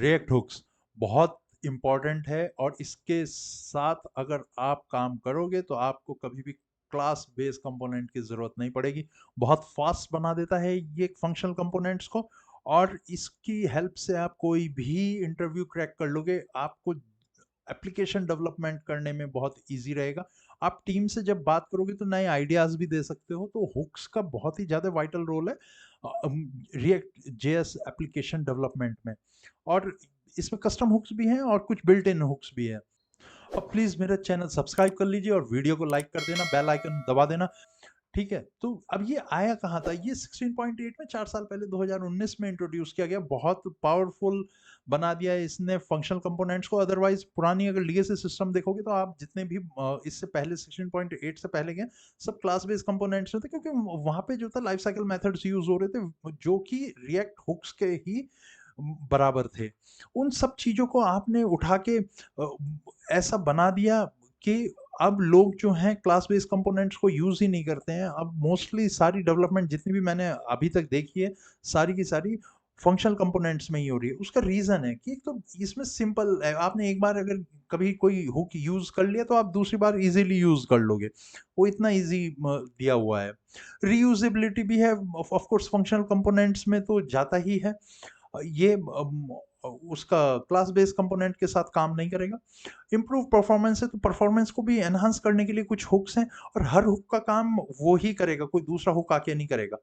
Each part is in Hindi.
रिएक्ट हुक्स बहुत इम्पॉर्टेंट है, और इसके साथ अगर आप काम करोगे तो आपको कभी भी क्लास बेस कंपोनेंट की ज़रूरत नहीं पड़ेगी। बहुत फास्ट बना देता है ये फंक्शनल कंपोनेंट्स को, और इसकी हेल्प से आप कोई भी इंटरव्यू क्रैक कर लोगे। आपको एप्लीकेशन डेवलपमेंट करने में बहुत ईज़ी रहेगा। आप टीम से जब बात करोगे तो नए आइडियाज़ भी दे सकते हो, तो हुक्स का बहुत ही ज़्यादा वाइटल रोल है रिएक्ट जेएस एप्लीकेशन डेवलपमेंट में। और इसमें कस्टम हुक्स भी हैं और कुछ बिल्ट इन हुक्स भी हैं। अब प्लीज़ मेरा चैनल सब्सक्राइब कर लीजिए और वीडियो को लाइक कर देना, बेल आइकन दबा देना। ठीक है, तो अब ये आया कहाँ था? ये 16.8 में 4 साल पहले 2019 में इंट्रोड्यूस किया गया। बहुत पावरफुल बना दिया है इसने फंक्शनल कंपोनेंट्स को। अदरवाइज़ पुरानी अगर लीगेसी सिस्टम देखोगे तो आप जितने भी इससे पहले 16.8 से पहले के सब क्लास बेस्ड कंपोनेंट्स थे, क्योंकि वहाँ पे जो था लाइफ साइकिल मेथड्स यूज़ हो रहे थे जो कि रिएक्ट हुक्स के ही बराबर थे। उन सब चीज़ों को आपने उठा के ऐसा बना दिया कि अब लोग जो हैं क्लास बेस्ड कंपोनेंट्स को यूज़ ही नहीं करते हैं। अब मोस्टली सारी डेवलपमेंट जितनी भी मैंने अभी तक देखी है, सारी की सारी फंक्शनल कंपोनेंट्स में ही हो रही है। उसका रीज़न है कि एक तो इसमें सिंपल है, आपने एक बार अगर कभी कोई हुक यूज़ कर लिया तो आप दूसरी बार ईज़िली यूज़ कर लोगे। वो इतना ईज़ी दिया हुआ है। रीयूज़ेबिलिटी भी है, ऑफ कोर्स फंक्शनल कंपोनेंट्स में तो जाता ही है। ये उसका क्लास बेस्ड कंपोनेंट के साथ काम नहीं करेगा। इम्प्रूव परफॉर्मेंस है, तो परफॉर्मेंस को भी एनहांस करने के लिए कुछ हुक्स हैं, और हर हुक का काम वो ही करेगा, कोई दूसरा हुक आके नहीं करेगा।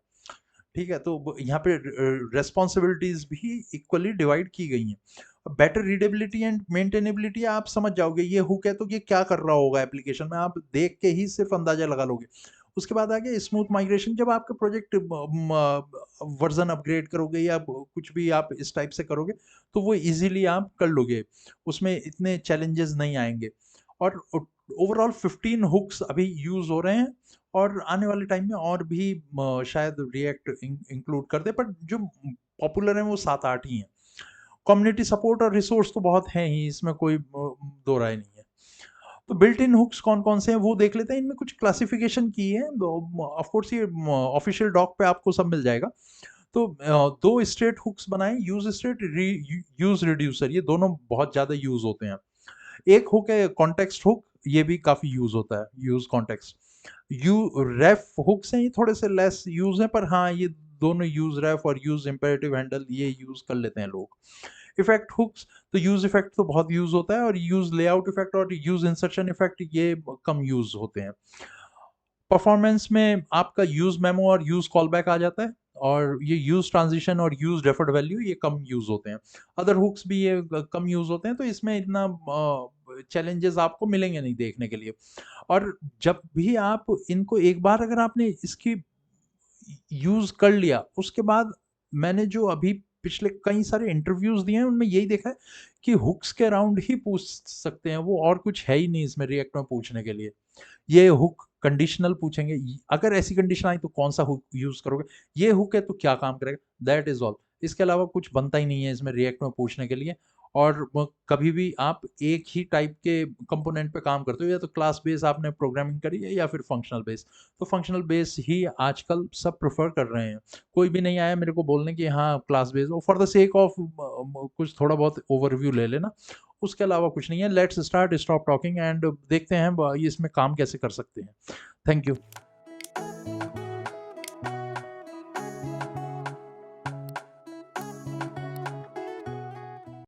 ठीक है, तो यहाँ पे रेस्पॉन्सिबिलिटीज भी इक्वली डिवाइड की गई हैं। बेटर रीडेबिलिटी एंड मेंटेनेबिलिटी आप समझ जाओगे, ये हुक है तो ये क्या कर रहा होगा एप्लीकेशन में, आप देख के ही सिर्फ अंदाजा लगा लोगे। उसके बाद आ गया स्मूथ माइग्रेशन। जब आपका प्रोजेक्ट वर्जन अपग्रेड करोगे या कुछ भी आप इस टाइप से करोगे तो वो इजीली आप कर लोगे, उसमें इतने चैलेंजेस नहीं आएंगे। और ओवरऑल 15 हुक्स अभी यूज हो रहे हैं, और आने वाले टाइम में और भी शायद रिएक्ट इंक्लूड कर दे, पर जो पॉपुलर हैं वो 7-8 ही हैं। कम्युनिटी सपोर्ट और रिसोर्स तो बहुत हैं ही, इसमें कोई दो राय नहीं है। तो बिल्ट इन हुक्स कौन कौन से हैं वो देख लेते हैं। इनमें कुछ क्लासिफिकेशन की है, ऑफ कोर्स ये ऑफिशियल डॉक पे आपको सब मिल जाएगा। तो दो स्ट्रेट हुक्स बनाए, यूज स्ट्रेट, यूज रिड्यूसर, ये दोनों बहुत ज्यादा यूज होते हैं। एक हुक है कॉन्टेक्स्ट हुक, ये भी काफी यूज होता है, use context. Use ref hooks हैं, ये थोड़े से लेस यूज है, पर हाँ ये दोनों यूज रेफ और यूज इंपेरेटिव हैंडल ये यूज कर लेते हैं लोग। इफेक्ट हुक्स, तो यूज इफेक्ट तो बहुत यूज होता है, और यूज लेआउट इफेक्ट और यूज इंसर्शन इफेक्ट ये कम यूज होते हैं। परफॉर्मेंस में आपका यूज मेमो और यूज कॉलबैक आ जाता है, और ये यूज ट्रांजिशन और यूज रेफर्ड वैल्यू ये कम यूज होते हैं। अदर हुक्स भी ये कम यूज होते हैं, तो इसमें इतना चैलेंजेस आपको मिलेंगे नहीं देखने के लिए। और जब भी आप इनको एक बार अगर आपने इसकी यूज कर लिया, उसके बाद मैंने जो अभी पिछले कई सारे इंटरव्यूज दिए हैं उनमें यही देखा है कि हुक्स के अराउंड ही पूछ सकते हैं वो, और कुछ है ही नहीं इसमें रिएक्ट में पूछने के लिए। ये हुक कंडीशनल पूछेंगे, अगर ऐसी कंडीशन आई तो कौन सा हुक यूज करोगे, ये हुक है तो क्या काम करेगा, दैट इज ऑल। इसके अलावा कुछ बनता ही नहीं है इसमें रिएक्ट में पूछने के लिए। और कभी भी आप एक ही टाइप के कंपोनेंट पे काम करते हो, या तो क्लास बेस आपने प्रोग्रामिंग करी है या फिर फंक्शनल बेस, तो फंक्शनल बेस ही आजकल सब प्रेफर कर रहे हैं। कोई भी नहीं आया मेरे को बोलने की हाँ class base, for the sake of कुछ थोड़ा बहुत ओवरव्यू ले लेना, उसके अलावा कुछ नहीं है। Let's start, stop talking, and देखते हैं इसमें काम कैसे कर सकते हैं। Thank you.